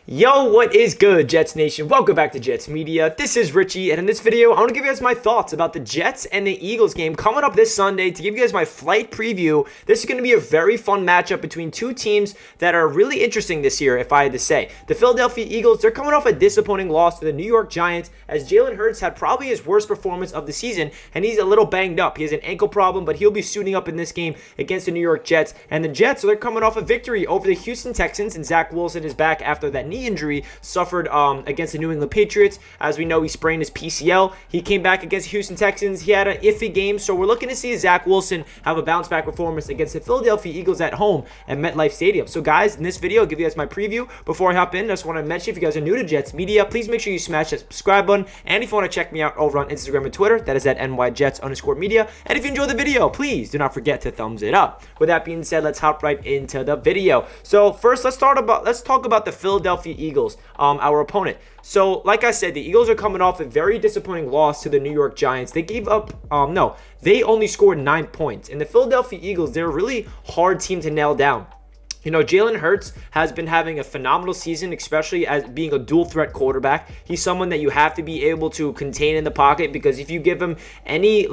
Yo, what is good, Jets Nation? Welcome back to Jets Media. This is Richie, and in this video, I want to give you guys my thoughts about the Jets and the Eagles game coming up this Sunday. To give you guys my flight preview, this is going to be a very fun matchup between two teams that are really interesting this year, if I had to say. The Philadelphia Eagles, they're coming off a disappointing loss to the New York Giants, as Jalen Hurts had probably his worst performance of the season, and he's a little banged up. He has an ankle problem, but he'll be suiting up in this game against the New York Jets. And the Jets, they're coming off a victory over the Houston Texans, and Zach Wilson is back after that knee injury suffered against the New England Patriots. As we know, he sprained his PCL. He came back against the Houston Texans. He had an iffy game, so we're looking to see Zach Wilson have a bounce-back performance against the Philadelphia Eagles at home at MetLife Stadium. So, guys, in this video, I'll give you guys my preview. Before I hop in, I just want to mention, if you guys are new to Jets Media, please make sure you smash that subscribe button. And if you want to check me out over on Instagram and Twitter, that is at NYJets_media. And if you enjoy the video, please do not forget to thumbs it up. With that being said, let's hop right into the video. So, first, let's talk about the Philadelphia Eagles, our opponent. So, like I said, the Eagles are coming off a very disappointing loss to the New York Giants. They gave up, they only scored 9 points. And the Philadelphia Eagles, they're a really hard team to nail down. You know, Jalen Hurts has been having a phenomenal season, especially as being a dual-threat quarterback. He's someone that you have to be able to contain in the pocket, because if you give him any,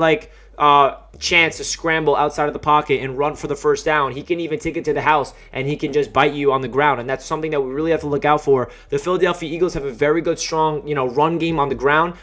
chance to scramble outside of the pocket and run for the first down, he can even take it to the house and he can just bite you on the ground. And that's something that we really have to look out for. The Philadelphia Eagles have a very good, strong, run game on the ground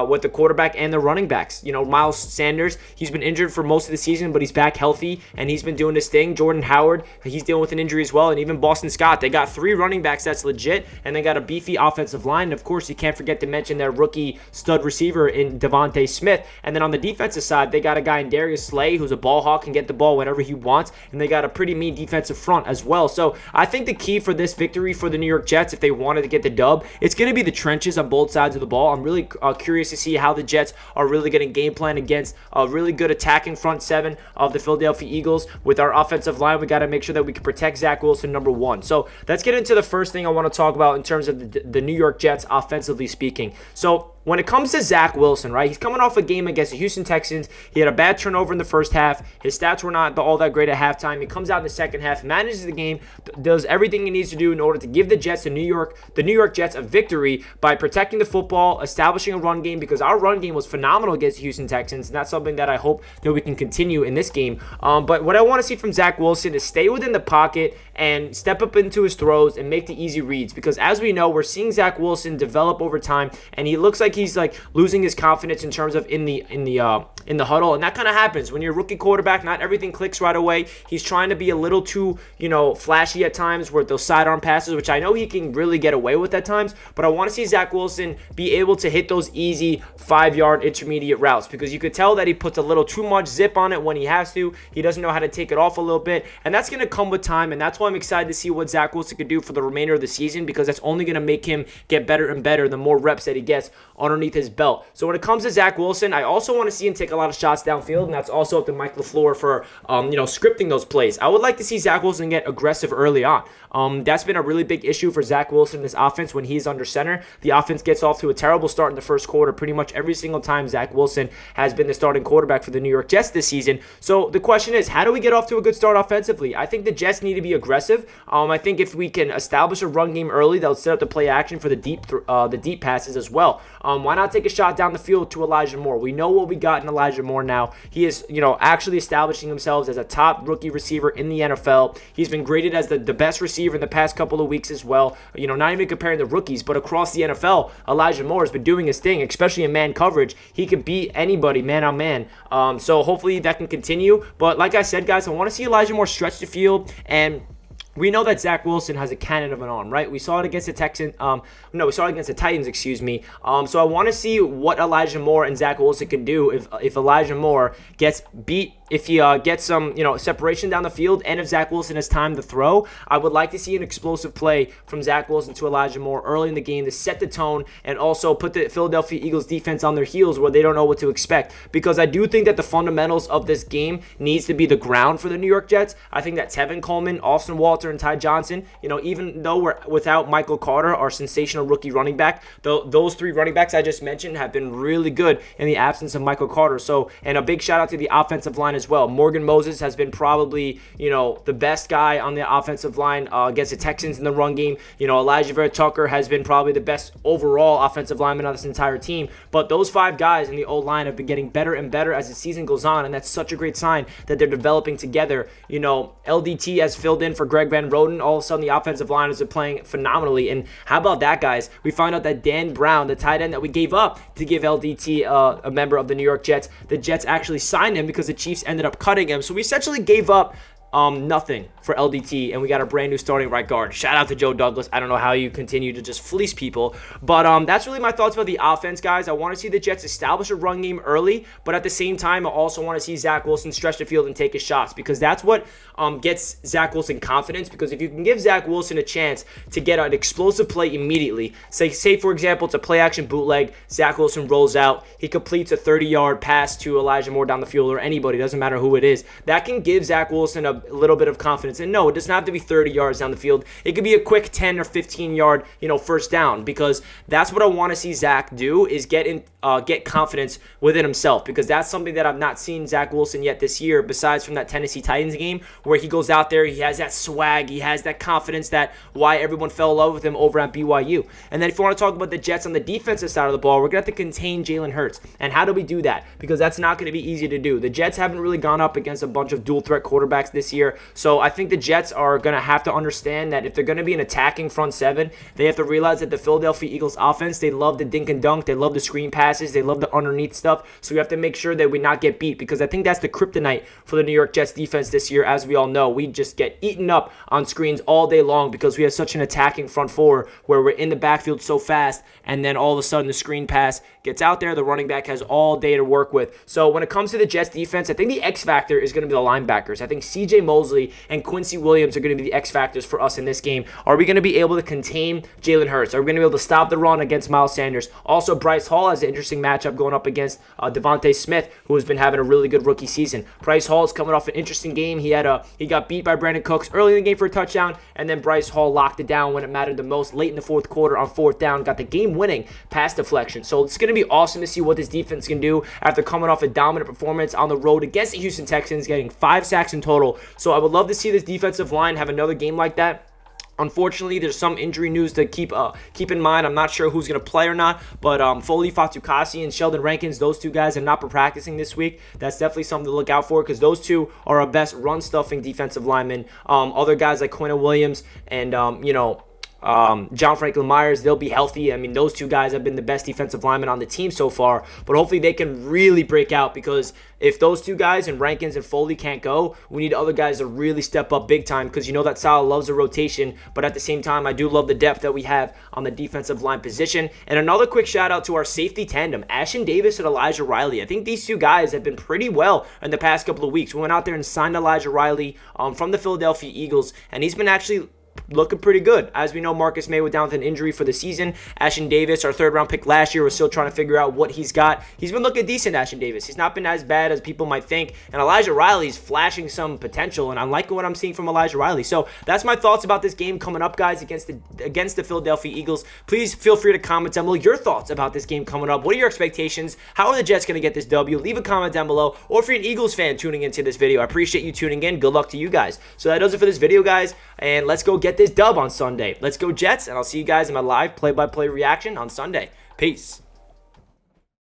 with the quarterback and the running backs. Miles Sanders, he's been injured for most of the season, but he's back healthy and he's been doing his thing. Jordan Howard, he's dealing with an injury as well. And even Boston Scott, they got 3 running backs that's legit, and they got a beefy offensive line. And of course, you can't forget to mention their rookie stud receiver in Devontae Smith. And then on the defensive side, they got a guy in Darius Slay, who's a ball hawk, can get the ball whenever he wants, and they got a pretty mean defensive front as well. So I think the key for this victory for the New York Jets, if they wanted to get the dub, it's going to be the trenches on both sides of the ball. I'm really curious to see how the Jets are really going to game plan against a really good attacking front seven of the Philadelphia Eagles. With our offensive line, we got to make sure that we can protect Zach Wilson, number one. So let's get into the first thing I want to talk about in terms of the New York Jets, offensively speaking. So when it comes to Zach Wilson, right, he's coming off a game against the Houston Texans. He had a bad turnover in the first half. His stats were not all that great at halftime. He comes out in the second half, manages the game, does everything he needs to do in order to give the New York Jets a victory by protecting the football, establishing a run game, because our run game was phenomenal against the Houston Texans, and that's something that I hope that we can continue in this game. But what I want to see from Zach Wilson is stay within the pocket and step up into his throws and make the easy reads, because as we know, we're seeing Zach Wilson develop over time, and he looks like he's losing his confidence in terms of in the huddle, and that kind of happens when you're a rookie quarterback. Not everything clicks right away. He's trying to be a little too flashy at times with those sidearm passes, which I know he can really get away with at times, but I want to see Zach Wilson be able to hit those easy 5-yard intermediate routes, because you could tell that he puts a little too much zip on it when he has to. He doesn't know how to take it off a little bit, and that's going to come with time, and that's why I'm excited to see what Zach Wilson could do for the remainder of the season, because that's only going to make him get better and better the more reps that he gets underneath his belt. So when it comes to Zach Wilson, I also want to see him take a lot of shots downfield, and that's also up to Mike LaFleur for scripting those plays. I would like to see Zach Wilson get aggressive early on. That's been a really big issue for Zach Wilson in this offense when he's under center. The offense gets off to a terrible start in the first quarter pretty much every single time Zach Wilson has been the starting quarterback for the New York Jets this season. So the question is, how do we get off to a good start offensively? I think the Jets need to be aggressive. I think if we can establish a run game early, they'll set up the play action for the deep passes as well. Why not take a shot down the field to Elijah Moore? We know what we got in Elijah Moore now. He is, actually establishing himself as a top rookie receiver in the NFL. He's been graded as the best receiver in the past couple of weeks as well. Not even comparing the rookies, but across the NFL, Elijah Moore has been doing his thing, especially in man coverage. He can beat anybody man on man. So hopefully that can continue. But like I said, guys, I want to see Elijah Moore stretch the field, and we know that Zach Wilson has a cannon of an arm, right? We saw it against the Titans, excuse me. So I want to see what Elijah Moore and Zach Wilson can do if Elijah Moore gets beat, if he gets some, separation down the field, and if Zach Wilson has time to throw. I would like to see an explosive play from Zach Wilson to Elijah Moore early in the game to set the tone and also put the Philadelphia Eagles defense on their heels where they don't know what to expect, because I do think that the fundamentals of this game needs to be the ground for the New York Jets. I think that Tevin Coleman, Austin Walter, and Ty Johnson, even though we're without Michael Carter, our sensational rookie running back, those 3 running backs I just mentioned have been really good in the absence of Michael Carter. So, and a big shout out to the offensive line line as well. Morgan Moses has been probably, the best guy on the offensive line against the Texans in the run game. Elijah Vera Tucker has been probably the best overall offensive lineman on this entire team. But those 5 guys in the O-line have been getting better and better as the season goes on, and that's such a great sign that they're developing together. LDT has filled in for Greg Van Roten. All of a sudden, the offensive line is playing phenomenally. And how about that, guys? We find out that Dan Brown, the tight end that we gave up to give LDT a member of the New York Jets, the Jets actually signed him because the Chiefs ended up cutting him. So we essentially gave up nothing for LDT, and we got a brand new starting right guard. Shout out to Joe Douglas. I don't know how you continue to just fleece people, but that's really my thoughts about the offense, guys. I want to see the Jets establish a run game early, but at the same time, I also want to see Zach Wilson stretch the field and take his shots, because that's what gets Zach Wilson confidence. Because if you can give Zach Wilson a chance to get an explosive play immediately, say for example, it's a play action bootleg, Zach Wilson rolls out, he completes a 30-yard pass to Elijah Moore down the field, or anybody, doesn't matter who it is, that can give Zach Wilson a little bit of confidence. And no, it doesn't have to be 30 yards down the field. It could be a quick 10 or 15 yard, first down, because that's what I want to see Zach do, is get confidence within himself, because that's something that I've not seen Zach Wilson yet this year, besides from that Tennessee Titans game where he goes out there, he has that swag, he has that confidence, that why everyone fell in love with him over at BYU. And then if you want to talk about the Jets on the defensive side of the ball, we're going to have to contain Jalen Hurts. And how do we do that? Because that's not going to be easy to do. The Jets haven't really gone up against a bunch of dual threat quarterbacks this year. So I think the Jets are going to have to understand that if they're going to be an attacking front seven, they have to realize that the Philadelphia Eagles offense, they love the dink and dunk, they love the screen passes, they love the underneath stuff. So we have to make sure that we not get beat, because I think that's the kryptonite for the New York Jets defense this year. As we all know, we just get eaten up on screens all day long because we have such an attacking front four where we're in the backfield so fast, and then all of a sudden the screen pass gets out there, the running back has all day to work with. So when it comes to the Jets defense, I think the X factor is going to be the linebackers. I think CJ Mosley and Quincy Williams are going to be the X factors for us in this game. Are we going to be able to contain Jalen Hurts? Are we going to be able to stop the run against Miles Sanders? Also, Bryce Hall has an interesting matchup going up against Devontae Smith, who has been having a really good rookie season. Bryce Hall is coming off an interesting game. He got beat by Brandon Cooks early in the game for a touchdown, and then Bryce Hall locked it down when it mattered the most late in the fourth quarter on fourth down, got the game-winning pass deflection. So it's going to be awesome to see what this defense can do after coming off a dominant performance on the road against the Houston Texans, getting 5 sacks in total. So I would love to see this defensive line have another game like that. Unfortunately, there's some injury news to keep in mind. I'm not sure who's going to play or not, but Foley Fatukasi and Sheldon Rankins, those two guys have not been practicing this week. That's definitely something to look out for, because those two are our best run-stuffing defensive linemen. Other guys like Quinn Williams and, John Franklin Myers, they'll be healthy. I mean, those two guys have been the best defensive linemen on the team so far, but hopefully they can really break out, because if those two guys and Rankins and Foley can't go, we need other guys to really step up big time, because that Sal loves a rotation, but at the same time, I do love the depth that we have on the defensive line position. And another quick shout out to our safety tandem, Ashtyn Davis and Elijah Riley. I think these two guys have been pretty well in the past couple of weeks. We went out there and signed Elijah Riley from the Philadelphia Eagles, and he's been actually looking pretty good. As we know, Marcus May went down with an injury for the season. Ashtyn Davis, our third-round pick last year, was still trying to figure out what he's got. He's been looking decent, Ashtyn Davis. He's not been as bad as people might think. And Elijah Riley's flashing some potential, and I'm liking what I'm seeing from Elijah Riley. So that's my thoughts about this game coming up, guys, against the Philadelphia Eagles. Please feel free to comment down below your thoughts about this game coming up. What are your expectations? How are the Jets going to get this W? Leave a comment down below. Or if you're an Eagles fan tuning into this video, I appreciate you tuning in. Good luck to you guys. So that does it for this video, guys, and let's go get this dub on Sunday. Let's go Jets, and I'll see you guys in my live play-by-play reaction on Sunday. Peace.